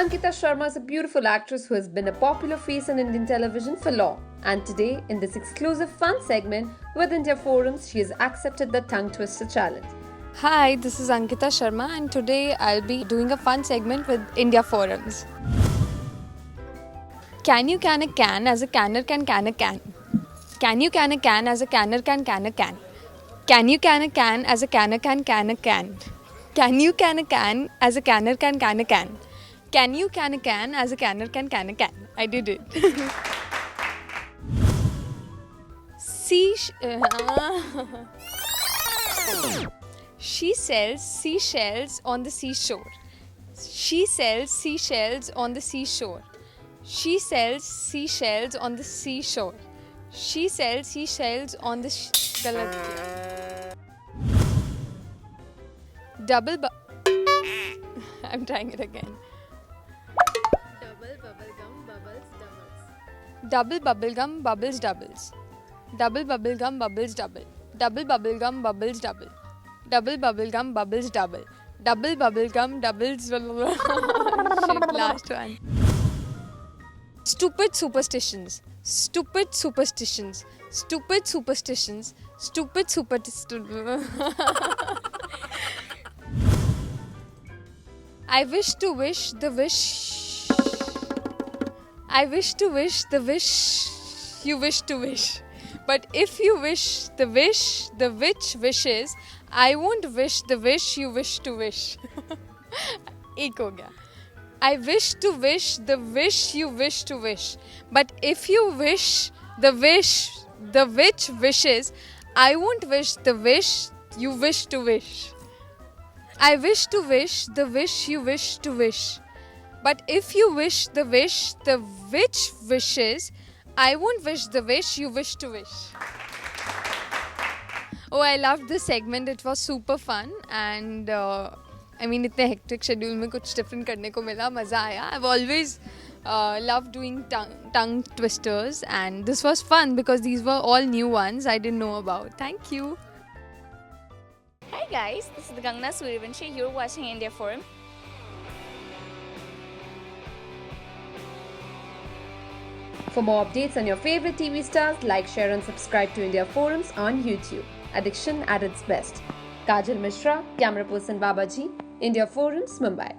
Ankita Sharma is a beautiful actress who has been a popular face on Indian television for long. And today, in this exclusive fun segment with India Forums, she has accepted the tongue twister challenge. Hi, this is Ankita Sharma, and today I'll be doing a fun segment with India Forums. Can you can a can as a canner can a can? Can you can a can as a canner can a can? Can you can a can as a canner can a can? Can you can a can as a canner can a can? Can you can a can as a canner can a can? I did it. She sells seashells on the seashore. She sells seashells on the seashore. She sells seashells on the seashore. She sells seashells on the गलत किया. I'm trying it again. Double bubblegum bubbles doubles. Double bubblegum bubbles double. Double bubblegum bubbles double. Double bubblegum bubbles double. Double bubblegum doubles. Shit, last one. Stupid superstitions. Stupid superstitions. Stupid superstitions. Stupid superstitions. I wish to wish the wish. I wish to wish the wish you wish to wish. But if you wish the wish the witch wishes, I won't wish the wish you wish to wish. एक हो गया. I wish to wish the wish you wish to wish. But if you wish the wish the witch wishes, I won't wish the wish you wish to wish. I wish to wish the wish you wish to wish. But if you wish the wish the witch wishes, I won't wish the wish you wish to wish. Oh, I loved this segment. It was super fun. And इतने hectic schedule में कुछ different करने को मिला, मज़ा आया. I've always loved doing tongue twisters, and this was fun because these were all new ones I didn't know about. Thank you. Hi guys, this is Gangna Suryavanshi. You're watching India Forum. For more updates on your favorite TV stars, like, share and subscribe to India Forums on YouTube. Addiction at its best. Kajal Mishra, camera person Babaji, India Forums, Mumbai.